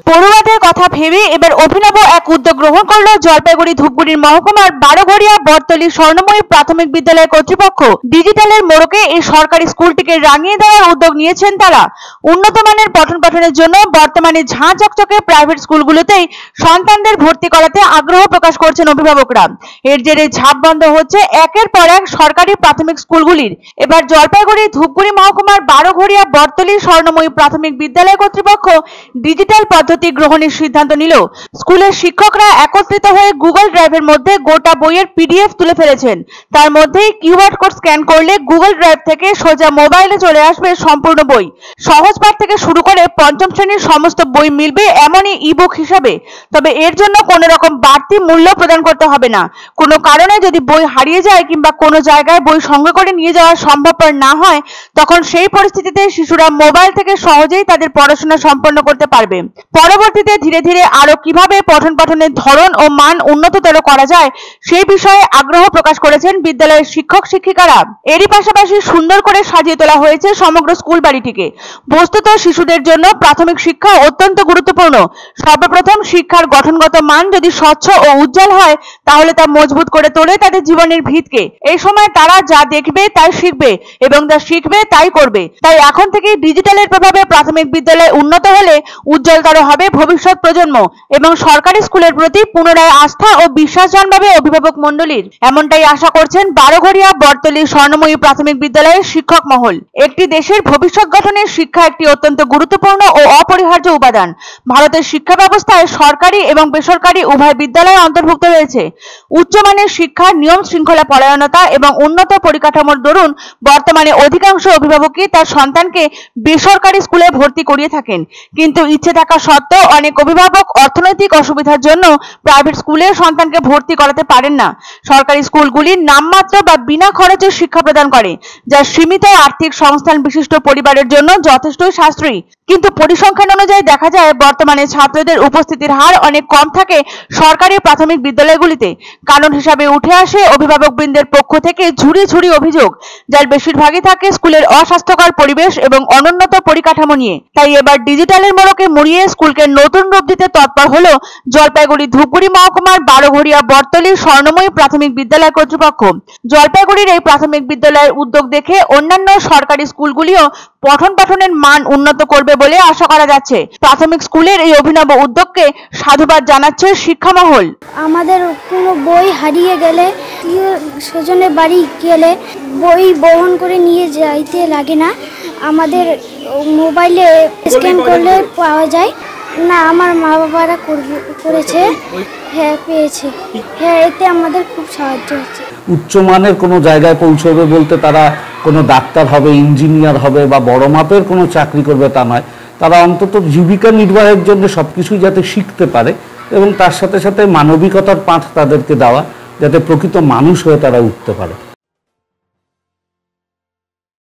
পড়ুয়াদের কথা ভেবে এবার অভিনব এক উদ্যোগ গ্রহণ করল জলপাইগুড়ি ধূপগুড়ির মহকুমার বারোঘড়িয়া বটতলী স্বর্ণময়ী প্রাথমিক বিদ্যালয় কর্তৃপক্ষ। ডিজিটালের মোড়কে এই সরকারি স্কুলটিকে রাঙিয়ে দেওয়ার উদ্যোগ নিয়েছেন তারা। উন্নত মানের পঠন পাঠনের জন্য বর্তমানে ঝাঁ চকচকে প্রাইভেট স্কুলগুলোতেই সন্তানদের ভর্তি করাতে আগ্রহ প্রকাশ করছেন অভিভাবকরা। এর জেরে ঝাঁপ বন্ধ হচ্ছে একের পর এক সরকারি প্রাথমিক স্কুলগুলির। এবার জলপাইগুড়ি ধূপগুড়ি মহকুমার বারোঘড়িয়া বটতলী স্বর্ণময়ী প্রাথমিক বিদ্যালয় কর্তৃপক্ষ ডিজিটাল পদ্ধতি গ্রহণের সিদ্ধান্ত নিল। স্কুলের শিক্ষকরা একত্রিত হয়ে গুগল ড্রাইভের মধ্যে গোটা বইয়ের পিডিএফ তুলে ফেলেছেন। তার মধ্যেই কিউআর কোড স্ক্যান করলে গুগল ড্রাইভ থেকে সোজা মোবাইলে চলে আসবে সম্পূর্ণ বই। সহজ পাঠ থেকে শুরু করে পঞ্চম শ্রেণীর সমস্ত বই মিলবে এমনই ইবুক হিসাবে। তবে এর জন্য কোনো রকম বাড়তি মূল্য প্রদান করতে হবে না। কোনো কারণে যদি বই হারিয়ে যায় কিংবা কোনো জায়গায় বই সঙ্গে করে নিয়ে যাওয়া সম্ভবপর না হয়, তখন সেই পরিস্থিতিতে শিশুরা মোবাইল থেকে সহজেই তাদের পড়াশোনা সম্পন্ন করতে পারবে। পরবর্তীতে ধীরে ধীরে আরো কিভাবে পঠন পাঠনের ধরন ও মান উন্নততর করা যায় সেই বিষয়ে আগ্রহ প্রকাশ করেছেন বিদ্যালয়ের শিক্ষক শিক্ষিকারা। এরই পাশাপাশি সুন্দর করে সাজিয়ে তোলা হয়েছে সমগ্র স্কুল বাড়িটিকে। বস্তুত শিশুদের জন্য প্রাথমিক শিক্ষা অত্যন্ত গুরুত্বপূর্ণ। সর্বপ্রথম শিক্ষার গঠনগত মান যদি স্বচ্ছ ও উজ্জ্বল হয়, তাহলে তা মজবুত করে তোলে তাদের জীবনের ভিতকে। এই সময় তারা যা দেখবে তাই শিখবে এবং যা শিখবে তাই করবে। তাই এখন থেকে ডিজিটালের প্রভাবে প্রাথমিক বিদ্যালয় উন্নত হলে উজ্জ্বলতর হবে ভবিষ্যৎ প্রজন্ম এবং সরকারি স্কুলের প্রতি পুনরায় আস্থা ও বিশ্বাস জন্মাবে অভিভাবক মণ্ডলীর। এমনটাই আশা করছেন বারোঘড়িয়া বটতলী স্বর্ণময়ী প্রাথমিক বিদ্যালয়ের শিক্ষক মহল। একটি দেশের ভবিষ্যৎ গঠনে শিক্ষা একটি অত্যন্ত গুরুত্বপূর্ণ ও অপরিহার্য উপাদান। ভারতের শিক্ষা ব্যবস্থায় সরকারি এবং বেসরকারি উভয় বিদ্যালয় অন্তর্ভুক্ত রয়েছে। উচ্চমানের শিক্ষা, নিয়ম শৃঙ্খলা পরায়ণতা এবং উন্নত পরিকাঠামোর দরুন বর্তমানে অধিকাংশ অভিভাবকই তার সন্তানকে বেসরকারি স্কুলে ভর্তি করিয়ে থাকেন। কিন্তু ইচ্ছে থাকা সত্ত্বেও অনেক অভিভাবক অর্থনৈতিক অসুবিধার জন্য প্রাইভেট স্কুলে সন্তানকে ভর্তি করাতে পারেন না। সরকারি স্কুলগুলি নামমাত্র বা বিনা খরচে শিক্ষা প্রদান করে, যা সীমিত আর্থিক সংস্থান বিশিষ্ট পরিবারের জন্য যথেষ্টই সাশ্রয়ী। কিন্তু পরিসংখ্যান অনুযায়ী দেখা যায় বর্তমানে ছাত্রদের উপস্থিতির হার অনেক কম থাকে সরকারি প্রাথমিক বিদ্যালয়গুলিতে। কারণ হিসাবে উঠে আসে অভিভাবকবৃন্দের পক্ষ থেকে ঝুড়ি ঝুড়ি অভিযোগ, যার বেশিরভাগই থাকে স্কুলের অস্বাস্থ্যকর পরিবেশ এবং অনুন্নত পরিকাঠামো নিয়ে। তাই এবার ডিজিটালের মোড়কে মুড়িয়ে স্কুলকে নতুন রূপ দিতে তৎপর হলো জলপাইগুড়ি ধূপগুড়ি মহকুমার বারোঘড়িয়া বটতলী স্বর্ণময়ী প্রাথমিক বিদ্যালয় কর্তৃপক্ষ। জলপাইগুড়ির এই প্রাথমিক বিদ্যালয়ের উদ্যোগ দেখে অন্যান্য সরকারি স্কুলগুলিও পঠন পাঠনের মান উন্নত করবে বলে আশা করা যাচ্ছে। প্রাথমিক স্কুলের এই অভিনব উদ্যোগকে সাধুবাদ জানাচ্ছে শিক্ষা মহল। আমাদের কোনো বই হারিয়ে গেলে স্বজনের বাড়ি গেলে বই বহন করে নিয়ে যাইতে লাগে না। আমাদের মোবাইলে স্ক্যান করলে পাওয়া যায়। না, আমার মা বাবারা করেছে, হ্যাঁ পেয়েছে, হ্যাঁ এতে আমাদের খুব সাহায্য হচ্ছে। উচ্চমানের কোনো জায়গায় পৌঁছবে বলতে তারা কোনো ডাক্তার হবে, ইঞ্জিনিয়ার হবে বা বড় মাপের কোনো চাকরি করবে তা নয়। তারা অন্তত জীবিকা নির্বাহের জন্য সব কিছুই যাতে শিখতে পারে এবং তার সাথে সাথে মানবিকতার পাঠ তাদেরকে দেওয়া, যাতে প্রকৃত মানুষ হয়ে তারা উঠতে পারে।